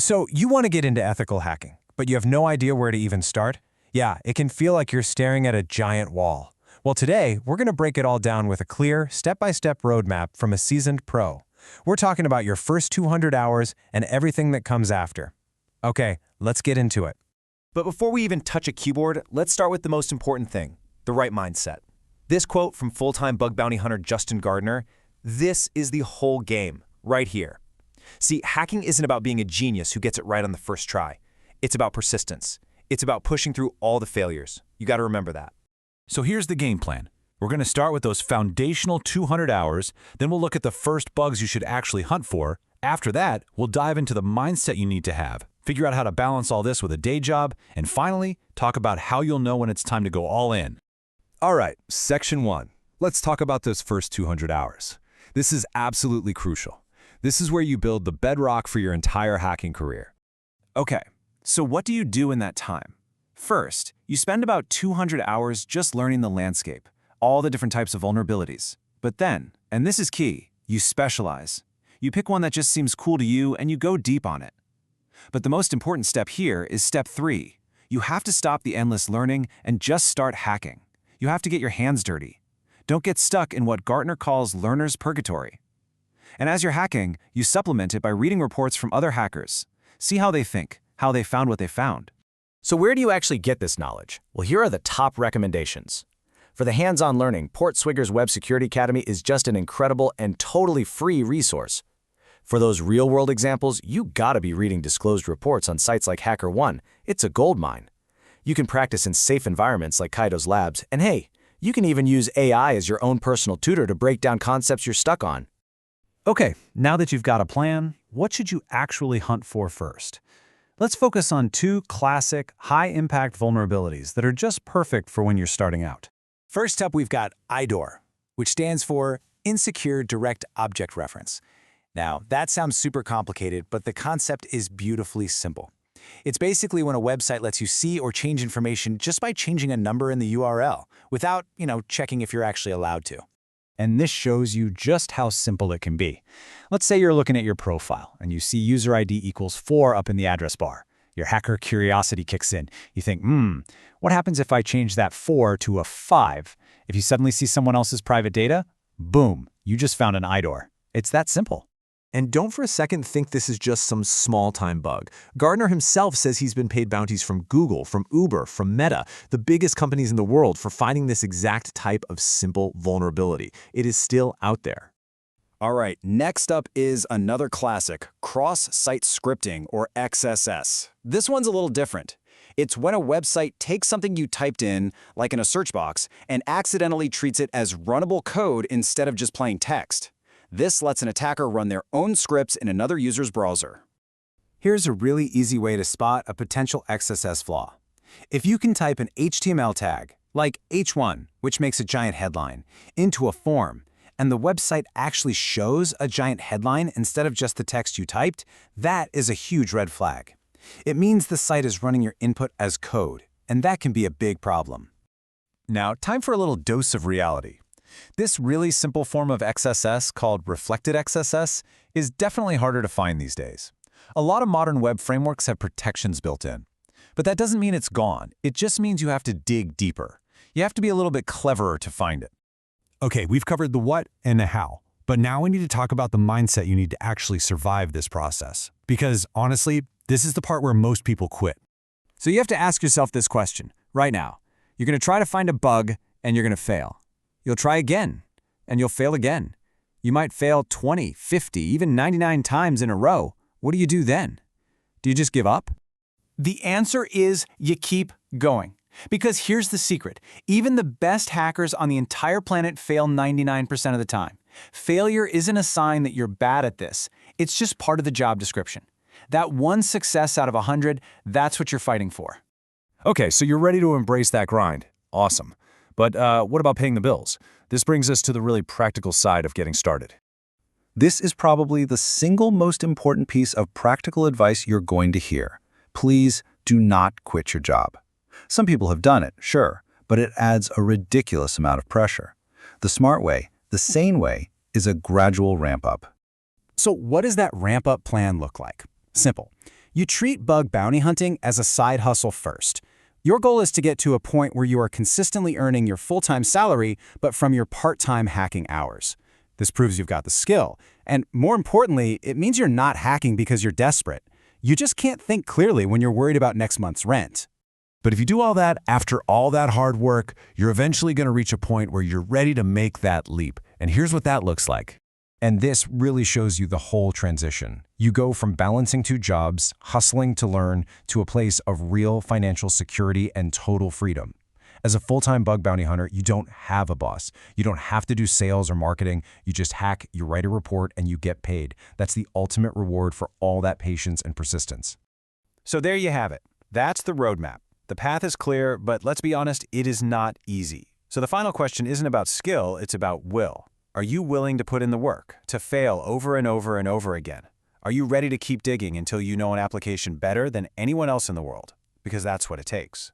So you want to get into ethical hacking, but you have no idea where to even start? Yeah, it can feel like you're staring at a giant wall. Well, today, we're going to break it all down with a clear, step-by-step roadmap from a seasoned pro. We're talking about your first 200 hours and everything that comes after. Okay, let's get into it. But before we even touch a keyboard, let's start with the most important thing, the right mindset. This quote from full-time bug bounty hunter Justin Gardner, this is the whole game, right here. See, hacking isn't about being a genius who gets it right on the first try. It's about persistence. It's about pushing through all the failures. You got to remember that. So here's the game plan. We're going to start with those foundational 200 hours, then we'll look at the first bugs you should actually hunt for. After that, we'll dive into the mindset you need to have, figure out how to balance all this with a day job, and finally, talk about how you'll know when it's time to go all in. All right, section 1. Let's talk about those first 200 hours. This is absolutely crucial. This is where you build the bedrock for your entire hacking career. Okay, so what do you do in that time? First, you spend about 200 hours just learning the landscape, all the different types of vulnerabilities. But then, and this is key, you specialize. You pick one that just seems cool to you and you go deep on it. But the most important step here is step 3. You have to stop the endless learning and just start hacking. You have to get your hands dirty. Don't get stuck in what Gartner calls learner's purgatory. And as you're hacking, you supplement it by reading reports from other hackers. See how they think, how they found what they found. So where do you actually get this knowledge? Well, here are the top recommendations. For the hands-on learning, PortSwigger's Web Security Academy is just an incredible and totally free resource. For those real-world examples, you gotta be reading disclosed reports on sites like HackerOne. It's a goldmine. You can practice in safe environments like Kaido's labs, and hey, you can even use AI as your own personal tutor to break down concepts you're stuck on. Okay, now that you've got a plan, what should you actually hunt for first? Let's focus on 2 classic, high-impact vulnerabilities that are just perfect for when you're starting out. First up, we've got IDOR, which stands for Insecure Direct Object Reference. Now, that sounds super complicated, but the concept is beautifully simple. It's basically when a website lets you see or change information just by changing a number in the URL, without, checking if you're actually allowed to. And this shows you just how simple it can be. Let's say you're looking at your profile and you see user ID equals 4 up in the address bar. Your hacker curiosity kicks in. You think, what happens if I change that 4 to a 5? If you suddenly see someone else's private data, boom, you just found an IDOR. It's that simple. And don't for a second think this is just some small-time bug. Gardner himself says he's been paid bounties from Google, from Uber, from Meta, the biggest companies in the world, for finding this exact type of simple vulnerability. It is still out there. All right, next up is another classic, Cross-Site Scripting, or XSS. This one's a little different. It's when a website takes something you typed in, like in a search box, and accidentally treats it as runnable code instead of just plain text. This lets an attacker run their own scripts in another user's browser. Here's a really easy way to spot a potential XSS flaw. If you can type an HTML tag, like H1, which makes a giant headline, into a form, and the website actually shows a giant headline instead of just the text you typed, that is a huge red flag. It means the site is running your input as code, and that can be a big problem. Now, time for a little dose of reality. This really simple form of XSS, called reflected XSS, is definitely harder to find these days. A lot of modern web frameworks have protections built in. But that doesn't mean it's gone. It just means you have to dig deeper. You have to be a little bit cleverer to find it. Okay, we've covered the what and the how. But now we need to talk about the mindset you need to actually survive this process. Because, honestly, this is the part where most people quit. So you have to ask yourself this question right now. You're going to try to find a bug, and you're going to fail. You'll try again, and you'll fail again. You might fail 20, 50, even 99 times in a row. What do you do then? Do you just give up? The answer is you keep going. Because here's the secret. Even the best hackers on the entire planet fail 99% of the time. Failure isn't a sign that you're bad at this. It's just part of the job description. That one success out of 100, that's what you're fighting for. Okay, so you're ready to embrace that grind. Awesome. But what about paying the bills? This brings us to the really practical side of getting started. This is probably the single most important piece of practical advice you're going to hear. Please do not quit your job. Some people have done it, sure, but it adds a ridiculous amount of pressure. The smart way, the sane way, is a gradual ramp up. So what does that ramp-up plan look like? Simple. You treat bug bounty hunting as a side hustle first. Your goal is to get to a point where you are consistently earning your full-time salary, but from your part-time hacking hours. This proves you've got the skill. And more importantly, it means you're not hacking because you're desperate. You just can't think clearly when you're worried about next month's rent. But if you do all that after all that hard work, you're eventually going to reach a point where you're ready to make that leap. And here's what that looks like. And this really shows you the whole transition. You go from balancing two jobs, hustling to learn, to a place of real financial security and total freedom. As a full-time bug bounty hunter, you don't have a boss. You don't have to do sales or marketing. You just hack, you write a report, and you get paid. That's the ultimate reward for all that patience and persistence. So there you have it. That's the roadmap. The path is clear, but let's be honest, it is not easy. So the final question isn't about skill, it's about will. Are you willing to put in the work, to fail over and over and over again? Are you ready to keep digging until you know an application better than anyone else in the world? Because that's what it takes.